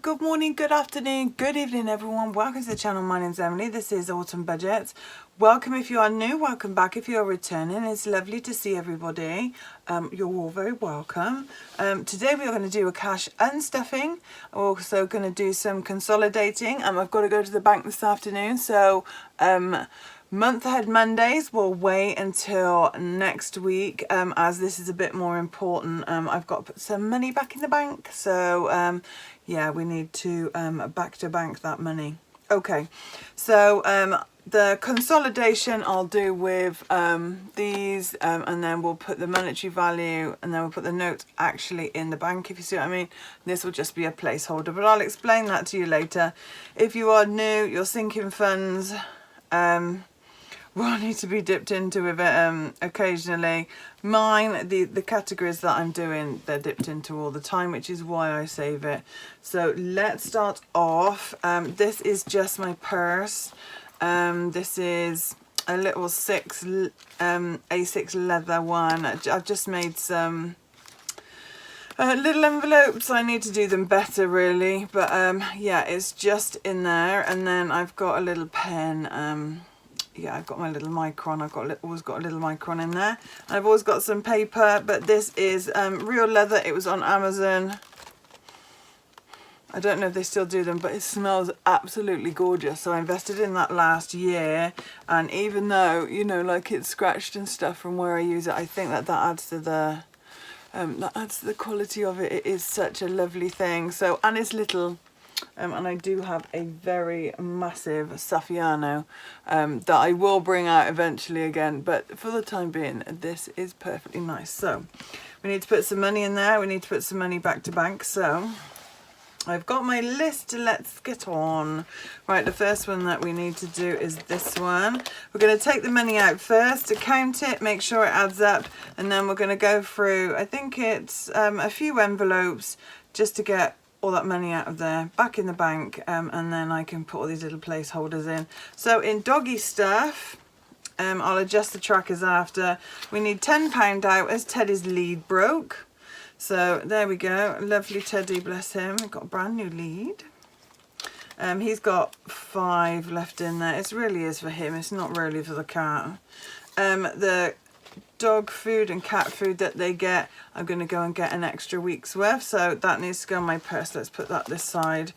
good morning, good afternoon, good evening everyone. Welcome to the channel. My name's Emily. This is Autumn Budgets. Welcome if you are new, welcome back if you're returning. It's lovely to see everybody. You're all very welcome. Today we are going to do a cash unstuffing. We're also going to do some consolidating. I've got to go to the bank this afternoon, so month ahead Mondays will wait until next week, as this is a bit more important. I've got to put some money back in the bank, so yeah, we need to back to bank that money. Okay, so the consolidation I'll do with these, and then we'll put the monetary value, and then we'll put the notes actually in the bank, if you see what I mean. This will just be a placeholder, but I'll explain that to you later. If you are new, your sinking funds will need to be dipped into with it occasionally. Mine, the categories that I'm doing, they're dipped into all the time, which is why I save it. So let's start off. This is just my purse. This is a little A6 leather one. I've just made some little envelopes. I need to do them better really, but yeah, it's just in there. And then I've got a little pen. Yeah, I've got my little micron. I've always got a little micron in there. I've always got some paper, but this is real leather. It was on Amazon. I don't know if they still do them, but it smells absolutely gorgeous. So I invested in that last year, and even though, you know, like it's scratched and stuff from where I use it, I think that adds to the quality of it. It is such a lovely thing. So, and it's little. And I do have a very massive Saffiano that I will bring out eventually again, but for the time being this is perfectly nice. So we need to put some money in there, we need to put some money back to bank. So I've got my list, let's get on. Right, the first one that we need to do is this one. We're going to take the money out first to count it, make sure it adds up, and then we're going to go through, I think it's a few envelopes just to get all that money out of there, back in the bank, and then I can put all these little placeholders in. So in doggy stuff, I'll adjust the trackers after. We need £10 out as Teddy's lead broke. So there we go, lovely Teddy, bless him. We've got a brand new lead. He's got 5 left in there. It really is for him, it's not really for the cat. The dog food and cat food that they get, I'm going to go and get an extra week's worth, so that needs to go in my purse. Let's put that this side.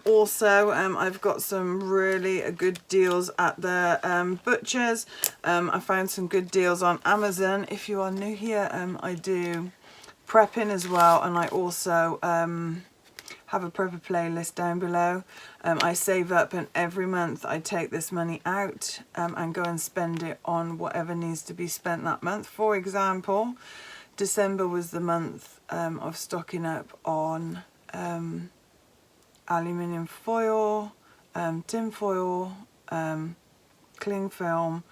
Also, I've got some really good deals at the butchers. I found some good deals on Amazon. If you are new here, I do prepping as well, and I also have a prepper playlist down below. I save up, and every month I take this money out and go and spend it on whatever needs to be spent that month. For example, December was the month of stocking up on aluminium foil, tin foil, cling film,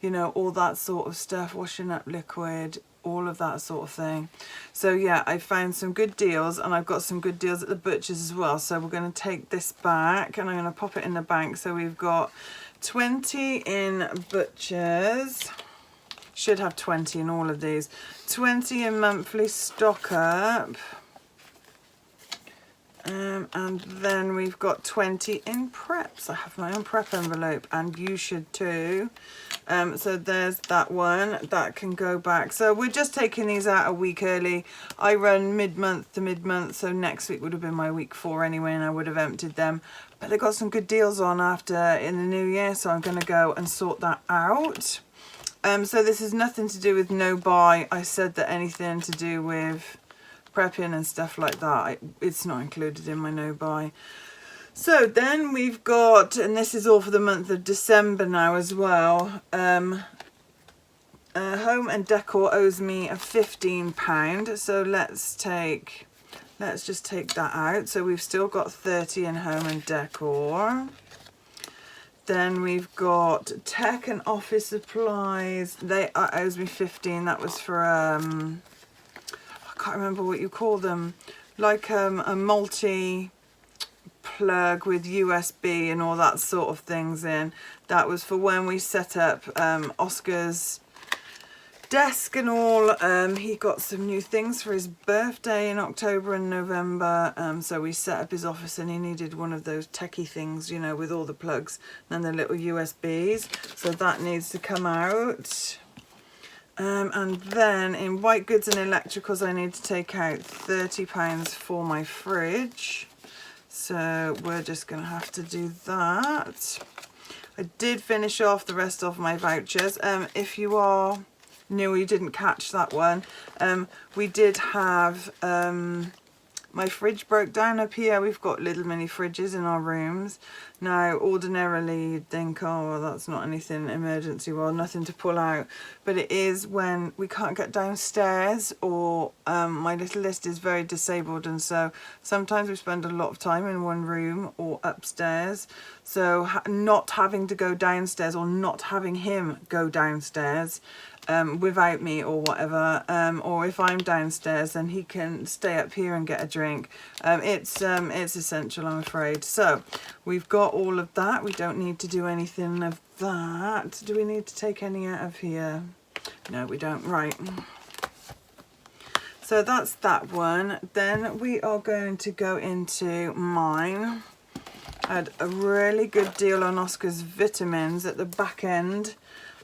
you know, all that sort of stuff, washing up liquid, all of that sort of thing. So yeah, I found some good deals, and I've got some good deals at the butchers as well. So we're going to take this back and I'm going to pop it in the bank. So we've got 20 in butchers, should have 20 in all of these, 20 in monthly stock up, and then we've got 20 in preps. I have my own prep envelope, and you should too. So there's that one that can go back. So we're just taking these out a week early. I run mid-month to mid-month, so next week would have been my week 4 anyway, and I would have emptied them. But they got some good deals on after in the new year, so I'm going to go and sort that out. So this is nothing to do with no buy. I said that anything to do with prepping and stuff like that, it's not included in my no buy. So then we've got, and this is all for the month of December now as well, Home and Decor owes me a £15, so let's just take that out. So we've still got 30 in Home and Decor. Then we've got Tech and Office Supplies, they owes me 15. That was for I can't remember what you call them, like a multi plug with USB and all that sort of things in. That was for when we set up Oscar's desk and all. He got some new things for his birthday in October and November, so we set up his office, and he needed one of those techie things, you know, with all the plugs and the little USBs, so that needs to come out. And then in white goods and electricals, I need to take out £30 for my fridge, so we're just gonna have to do that. I did finish off the rest of my vouchers. If you are new, you didn't catch that one, we did have my fridge broke down up here. We've got little mini fridges in our rooms. Now ordinarily you'd think, oh well, that's not anything emergency, well, nothing to pull out, but it is when we can't get downstairs, or my little list is very disabled, and so sometimes we spend a lot of time in one room or upstairs, so not having to go downstairs, or not having him go downstairs without me or whatever, or if I'm downstairs then he can stay up here and get a drink. It's essential, I'm afraid. So we've got all of that. We don't need to do anything of that. Do we need to take any out of here? No, we don't. Right, so that's that one. Then we are going to go into mine. I had a really good deal on Oscar's vitamins at the back end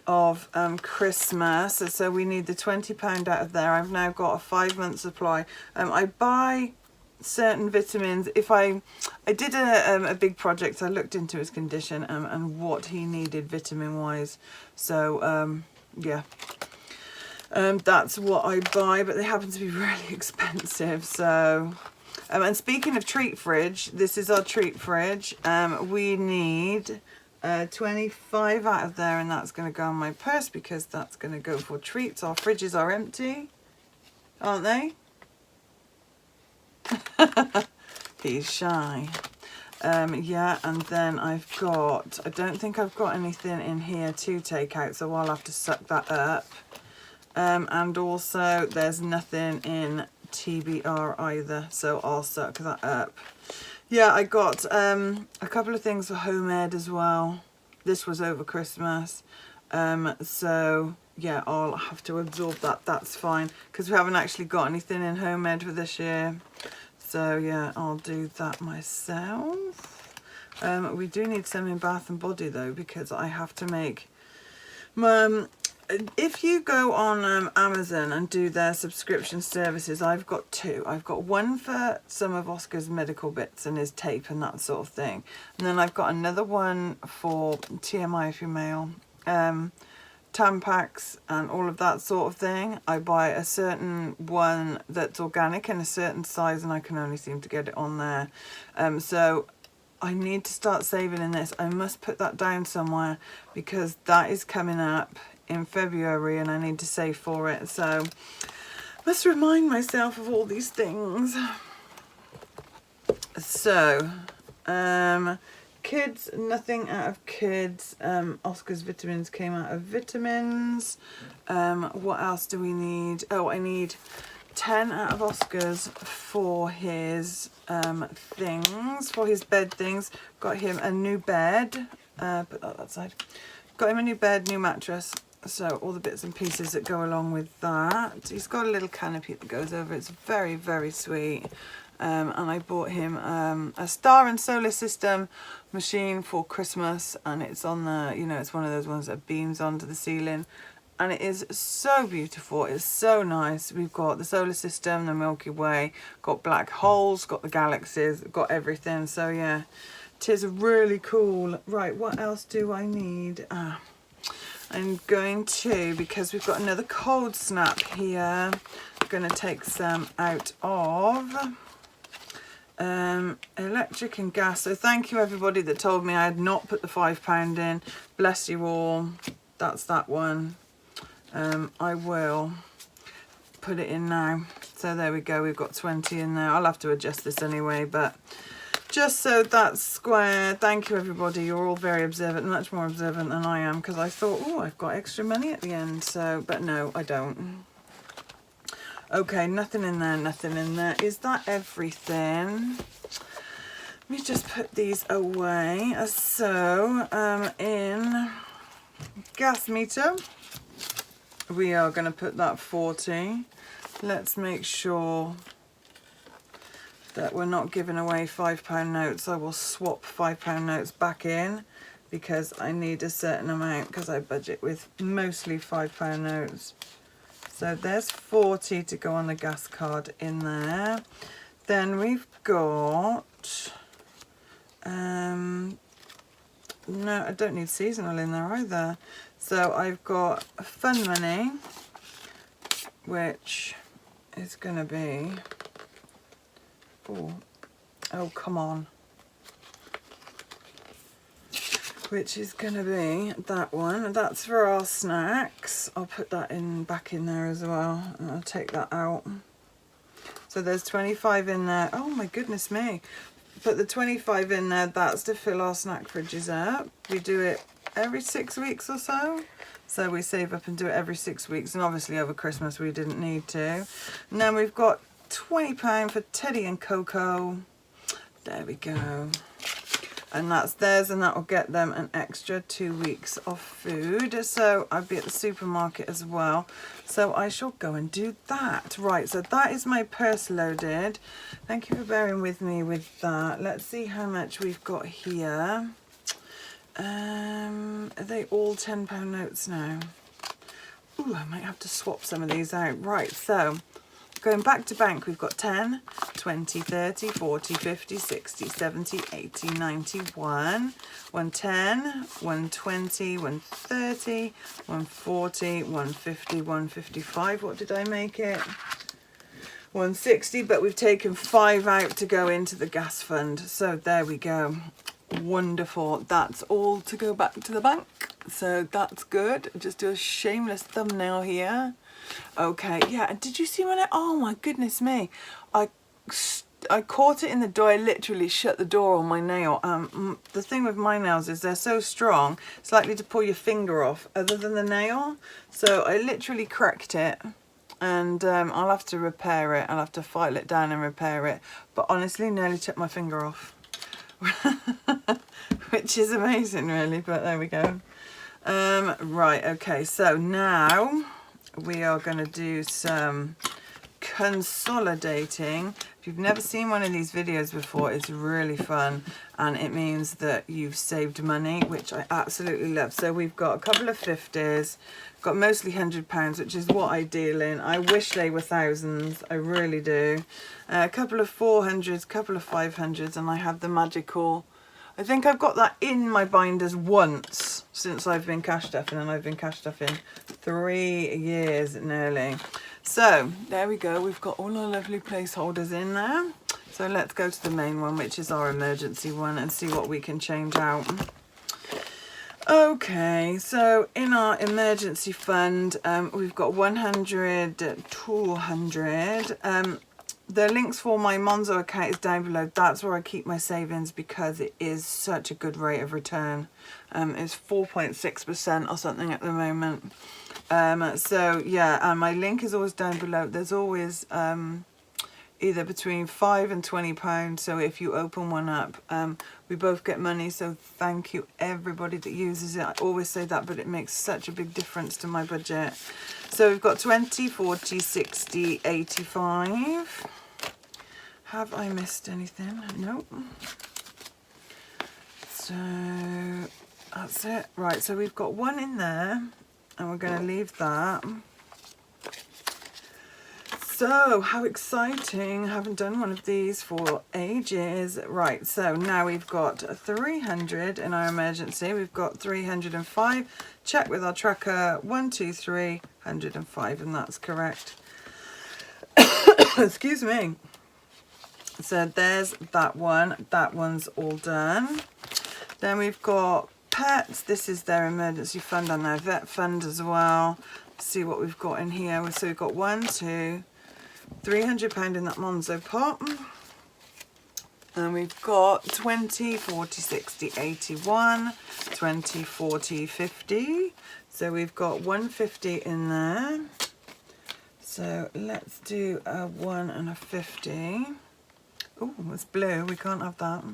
of Christmas, so we need the £20 out of there. I've now got a 5-month supply. I buy certain vitamins if I did a big project. I looked into his condition and what he needed vitamin wise, so yeah, that's what I buy, but they happen to be really expensive. So and speaking of treat fridge, this is our treat fridge. We need 25 out of there, and that's going to go in my purse because that's going to go for treats. Our fridges are empty, aren't they? He's shy. Yeah, and then I've got, I don't think I've got anything in here to take out, so I'll have to suck that up. And also there's nothing in TBR either, so I'll suck that up. Yeah, I got a couple of things for home ed as well. This was over Christmas, so yeah, I'll have to absorb that. That's fine, because we haven't actually got anything in home ed for this year. So yeah, I'll do that myself. We do need some in Bath and Body though, because I have to make if you go on Amazon and do their subscription services, I've got two. I've got one for some of Oscar's medical bits and his tape and that sort of thing, and then I've got another one for TMI if you're male, Tampax and all of that sort of thing. I buy a certain one that's organic in a certain size, and I can only seem to get it on there. So I need to start saving in this. I must put that down somewhere, because that is coming up in February and I need to save for it. So I must remind myself of all these things. So kids, nothing out of kids. Oscar's vitamins came out of vitamins. What else do we need? Oh, I need 10 out of Oscar's for his things, for his bed things. Got him a new bed. Put that side. Got him a new bed, new mattress. So all the bits and pieces that go along with that. He's got a little canopy that goes over. It's very, very sweet. And I bought him a star and solar system machine for Christmas, and it's on the, you know, it's one of those ones that beams onto the ceiling, and it is so beautiful. It's so nice. We've got the solar system, the Milky Way, got black holes, got the galaxies, got everything. So yeah, it is really cool. Right, what else do I need? I'm going to, because we've got another cold snap here, I'm going to take some out of electric and gas. So thank you everybody that told me I had not put the £5 in. Bless you all. That's that one. I will put it in now. So there we go, we've got 20 in there. I'll have to adjust this anyway, but just so that's square. Thank you everybody, you're all very observant, much more observant than I am, because I thought, oh, I've got extra money at the end. So, but no, I don't. Okay, nothing in there, nothing in there. Is that everything? Let me just put these away. So in gas meter, we are going to put that 40. Let's make sure that we're not giving away £5 notes. I will swap £5 notes back in because I need a certain amount because I budget with mostly £5 notes. So there's 40 to go on the gas card in there. Then we've got, no, I don't need seasonal in there either. So I've got fun money, which is going to be, oh come on, which is going to be that one. That's for our snacks. I'll put that in back in there as well, and I'll take that out. So there's 25 in there. Oh my goodness me. Put the 25 in there. That's to fill our snack fridges up. We do it every 6 weeks or so. So we save up and do it every 6 weeks. And obviously over Christmas we didn't need to. And then we've got £20 for Teddy and Coco. There we go. And that's theirs, and that will get them an extra 2 weeks of food. So I'll be at the supermarket as well. So I shall go and do that. Right, so that is my purse loaded. Thank you for bearing with me with that. Let's see how much we've got here. Are they all £10 notes now? Ooh, I might have to swap some of these out. Right, so going back to bank, we've got 10, 20, 30, 40, 50, 60, 70, 80, 91, 110, 120, 130, 140, 150, 155. What did I make it? 160, but we've taken 5 out to go into the gas fund. So there we go. Wonderful. That's all to go back to the bank. So that's good. Just do a shameless thumbnail here. Okay, yeah, and did you see when oh my goodness me, I caught it in the door. I literally shut the door on my nail. The thing with my nails is they're so strong, it's likely to pull your finger off other than the nail. So I literally cracked it, and I'll have to repair it. I'll have to file it down and repair it. But honestly, nearly took my finger off, which is amazing really, but there we go. Right, okay, so now we are going to do some consolidating. If you've never seen one of these videos before, it's really fun, and it means that you've saved money, which I absolutely love. So we've got a couple of 50s, got mostly £100, which is what I deal in. I wish they were thousands, I really do. A couple of 400s, a couple of 500s, and I have the magical, I think I've got that in my binders once since I've been cash stuffing, and I've been cash stuffing 3 years nearly. So there we go, we've got all our lovely placeholders in there. So let's go to the main one, which is our emergency one, and see what we can change out. Okay, so in our emergency fund, we've got 100, 200. The links for my MONZO account is down below. That's where I keep my savings because it is such a good rate of return. It's 4.6% or something at the moment. So yeah, and my link is always down below. There's always either between £5 and £20. So if you open one up, we both get money. So thank you everybody that uses it. I always say that, but it makes such a big difference to my budget. So we've got 20, 40, 60, 85. Have I missed anything? Nope. So that's it. Right, so we've got one in there, and we're going to leave that. So how exciting. I haven't done one of these for ages. Right, so now we've got 300 in our emergency. We've got 305. Check with our tracker. 1, 2, 3, 105, and that's correct. Excuse me. So there's that one. That one's all done. Then we've got pets. This is their emergency fund and their vet fund as well. Let's see what we've got in here. So we've got 1, 2, £300 in that MONZO pot. And we've got 20, 40, 60, 81, 20, 40, 50. So we've got 150 in there. So let's do a 1 and a 50. Oh, it's blue. We can't have that.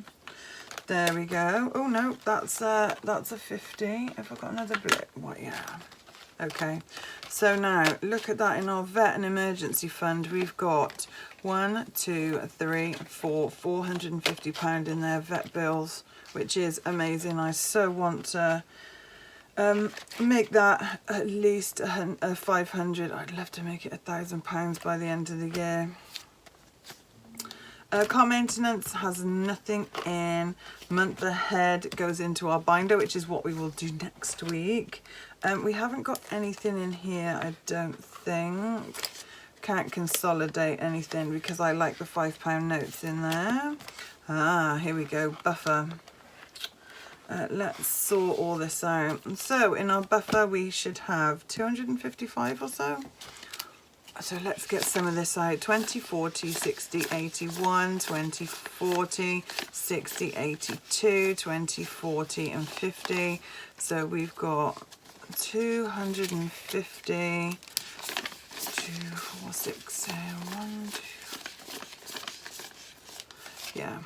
There we go. Oh no, that's a 50. Have I got another blue? What? Yeah. Okay, so now look at that. In our vet and emergency fund, we've got 1, 2, 3, 4, £450 in there, vet bills, which is amazing. I so want to make that at least 500. I'd love to make it £1,000 by the end of the year. Car maintenance has nothing in. Month ahead goes into our binder, which is what we will do next week. We haven't got anything in here, I don't think. Can't consolidate anything because I like the £5 notes in there. Ah, here we go, buffer. Let's sort all this out. So in our buffer we should have 255 or so. So let's get some of this out. 20, 40, 60, 81, 20, 40, 60, 82, 20, 40 and 50. So we've got 250, 2, 4, 6, 1, 2. Yeah.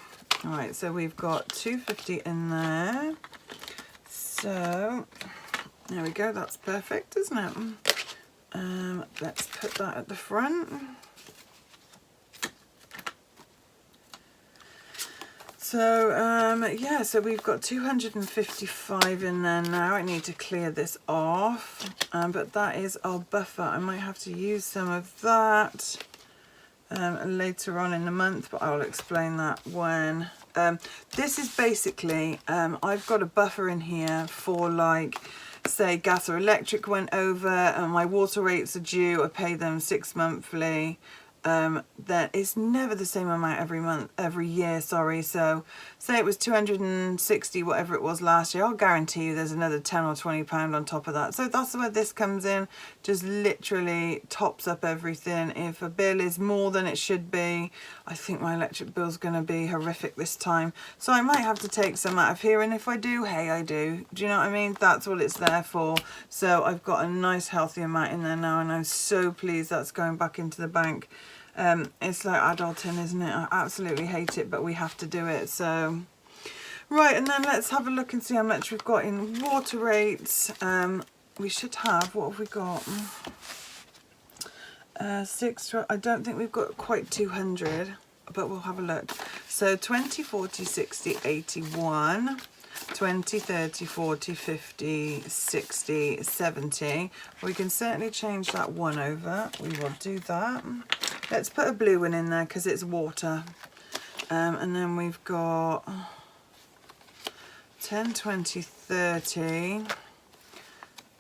All right, so we've got 250 in there. So there we go, that's perfect, isn't it? Let's put that at the front. So yeah, so we've got 255 in there now. I need to clear this off, but that is our buffer. I might have to use some of that later on in the month, but I'll explain that when. This is basically, I've got a buffer in here for, like, say gas or electric went over and my water rates are due, I pay them 6 monthly. That is never the same amount every year, sorry. So say it was 260, whatever it was last year, I'll guarantee you there's another 10 or 20 pound on top of that. So that's where this comes in, just literally tops up everything. If a bill is more than it should be, I think my electric bill's going to be horrific this time. So I might have to take some out of here, and if I do, hey, I do. Do you know what I mean? That's what it's there for. So I've got a nice healthy amount in there now, and I'm so pleased that's going back into the bank. It's like adulting, isn't it? I absolutely hate it, but we have to do it. So right, and then let's have a look and see how much we've got in water rates. We should have, what have we got? 6, I don't think we've got quite 200, but we'll have a look. So 20, 40, 60, 81, 20, 30, 40, 50, 60, 70. We can certainly change that one over. We will do that. Let's put a blue one in there because it's water. And then we've got 10, 20, 30,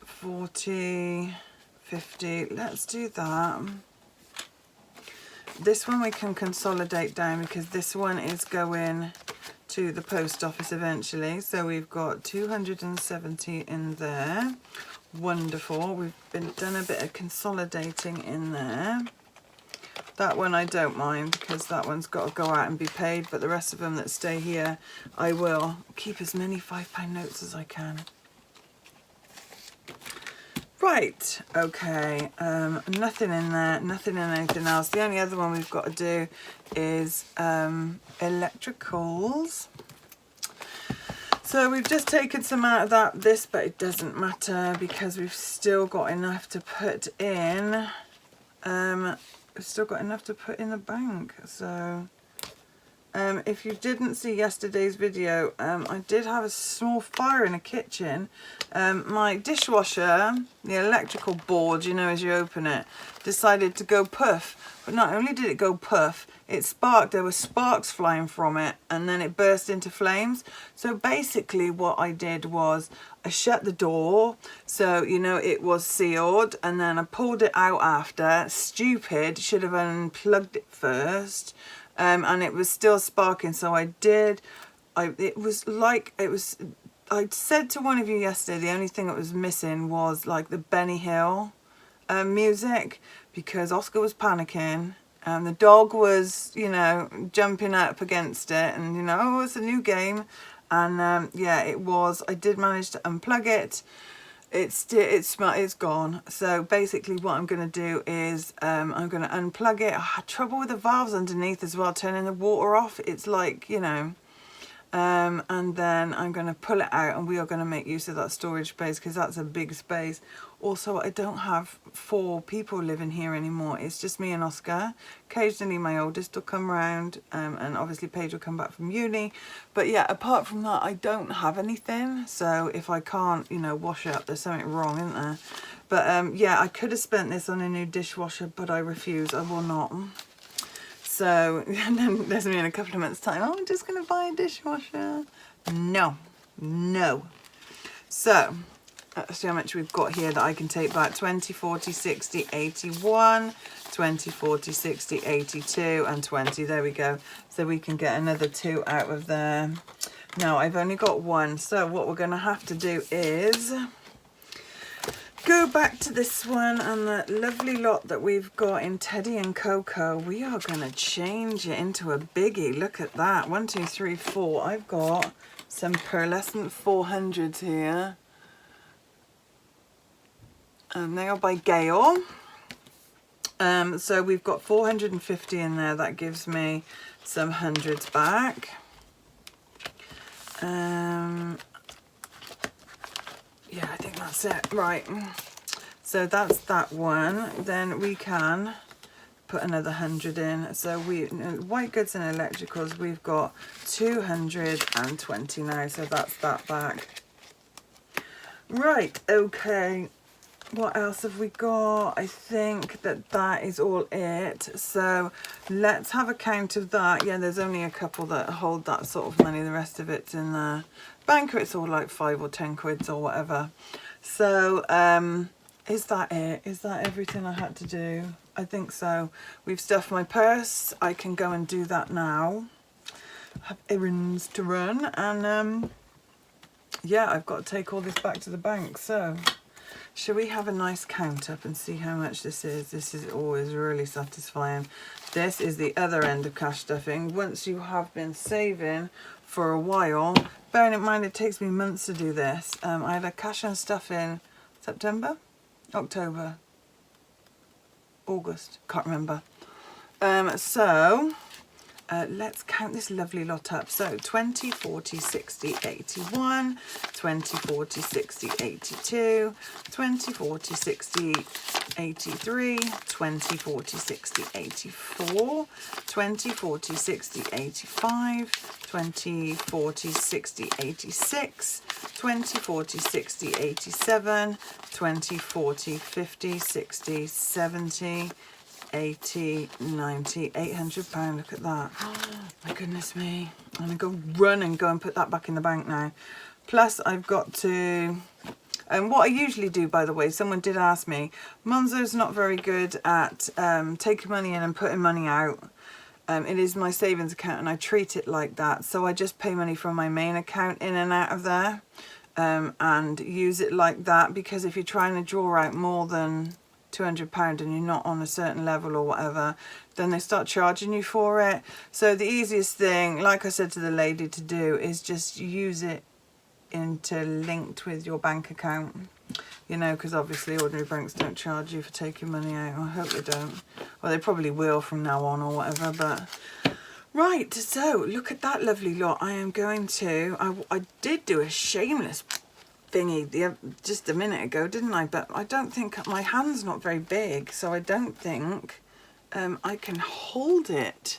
40, 50. Let's do that. This one we can consolidate down because this one is going to the post office eventually. So we've got 270 in there. Wonderful. We've done a bit of consolidating in there. That one I don't mind because that one's got to go out and be paid, but the rest of them that stay here, I will keep as many £5 notes as I can. Right, okay, nothing in there, nothing in anything else. The only other one we've got to do is electricals. So we've just taken some out of this, but it doesn't matter because we've still got enough to put in. We've still got enough to put in the bank. So if you didn't see yesterday's video, I did have a small fire in the kitchen. My dishwasher, the electrical board, you know, as you open it, decided to go puff. But not only did it go puff, it sparked. There were sparks flying from it, and then it burst into flames. So basically what I did was I shut the door, so you know it was sealed, and then I pulled it out after. Stupid, should have unplugged it first. And it was still sparking, so I did. I said to one of you yesterday, the only thing that was missing was like the Benny Hill music, because Oscar was panicking and the dog was, you know, jumping up against it, and you know, oh, it's a new game. And yeah, it was. I did manage to unplug it. It's gone. So basically what I'm going to do is I'm going to unplug it. I had trouble with the valves underneath as well, turning the water off. It's like, you know, And then I'm going to pull it out and we are going to make use of that storage space because that's a big space. Also, I don't have 4 people living here anymore. It's just me and Oscar. Occasionally my oldest will come round, and obviously Paige will come back from uni. But yeah, apart from that, I don't have anything. So if I can't, you know, wash up, there's something wrong, isn't there? But yeah, I could have spent this on a new dishwasher, but I refuse. I will not. So, and then there's me in a couple of months' time, oh, I'm just going to buy a dishwasher. No, no. So, let's see how much we've got here that I can take back. 20, 40, 60, 81, 20, 40, 60, 82, and 20. There we go. So we can get another 2 out of there. Now, I've only got 1. So what we're going to have to do is go back to this one and the lovely lot that we've got in Teddy and Coco. We are going to change it into a biggie. Look at that. 1, 2, 3, 4. I've got some pearlescent 400s here. And they are by Gail. So we've got 450 in there. That gives me some hundreds back. Yeah, I think that's it. Right. So that's that one. Then we can put another 100 in. So we, white goods and electricals, we've got 220 now. So that's that back. Right. Okay. What else have we got? I think that is all it. So let's have a count of that. Yeah, there's only a couple that hold that sort of money. The rest of it's in the banker. It's all like 5 or 10 quids or whatever. So is that it? Is that everything I had to do? I think so. We've stuffed my purse. I can go and do that now. Have errands to run. And yeah, I've got to take all this back to the bank. So shall we have a nice count up and see how much this is? This is always really satisfying. This is the other end of cash stuffing. Once you have been saving for a while, bearing in mind it takes me months to do this. I had a cash and stuff in September, October, August, can't remember. Let's count this lovely lot up. So 20, 40, 60, 81, 20, 40, 60, 82, 20, 40, 60, 83, 20, 40, 60, 84, 20, 40, 60, 85, 20, 40, 60, 86, 20, 40, 60, 87, 20, 40, 50, 60, 70, 80, 90, £800. Look at that. My goodness me. I'm going to go run and go and put that back in the bank now. Plus I've got to, and what I usually do, by the way, someone did ask me, MONZO's not very good at taking money in and putting money out. It is my savings account and I treat it like that. So I just pay money from my main account in and out of there and use it like that, because if you're trying to draw out more than £200 and you're not on a certain level or whatever, then they start charging you for it. So the easiest thing, like I said to the lady, to do is just use it interlinked with your bank account, you know, because obviously ordinary banks don't charge you for taking money out. I hope they don't. Well, they probably will from now on or whatever. But right, so look at that lovely lot. I am going to, I did do a shameless thingy just a minute ago, didn't I? But I don't think, my hand's not very big, so I don't think I can hold it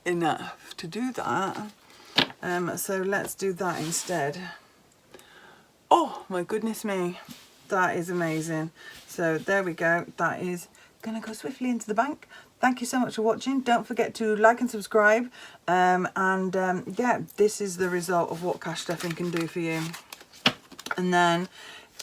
enough to do that. So let's do that instead. Oh my goodness me, that is amazing. So there we go. That is gonna go swiftly into the bank. Thank you so much for watching. Don't forget to like and subscribe. Yeah, this is the result of what cash stuffing can do for you. And then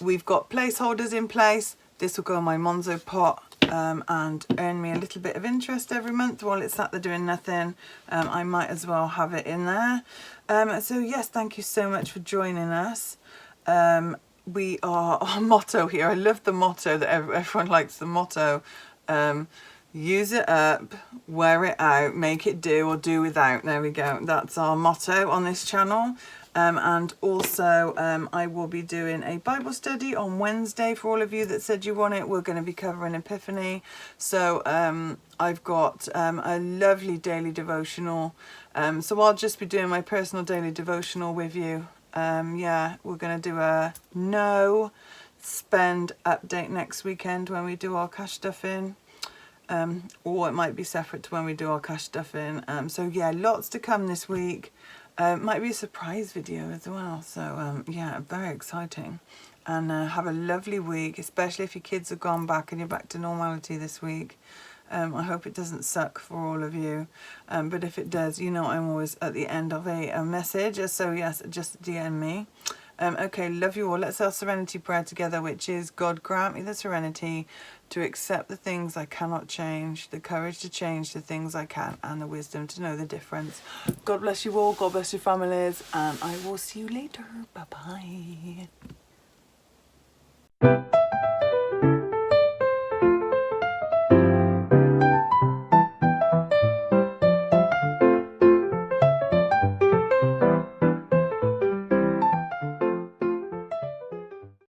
we've got placeholders in place. This will go in my MONZO pot and earn me a little bit of interest every month while it's sat there doing nothing. I might as well have it in there. So yes, thank you so much for joining us. We are, our motto here, I love the motto that everyone likes the motto. use it up, wear it out, make it do or do without. There we go. That's our motto on this channel. And also I will be doing a Bible study on Wednesday for all of you that said you want it. We're going to be covering Epiphany. So I've got a lovely daily devotional. So I'll just be doing my personal daily devotional with you. Yeah, we're going to do a no spend update next weekend when we do our cash stuffing. Or it might be separate to when we do our cash stuffing. So yeah, lots to come this week. Might be a surprise video as well. So yeah, very exciting. And have a lovely week, especially if your kids have gone back and you're back to normality this week. I hope it doesn't suck for all of you. But if it does, you know I'm always at the end of a message. So yes, just DM me. Okay, love you all. Let's say our serenity prayer together, which is, God grant me the serenity to accept the things I cannot change, the courage to change the things I can, and the wisdom to know the difference. God bless you all. God bless your families. And I will see you later. Bye-bye.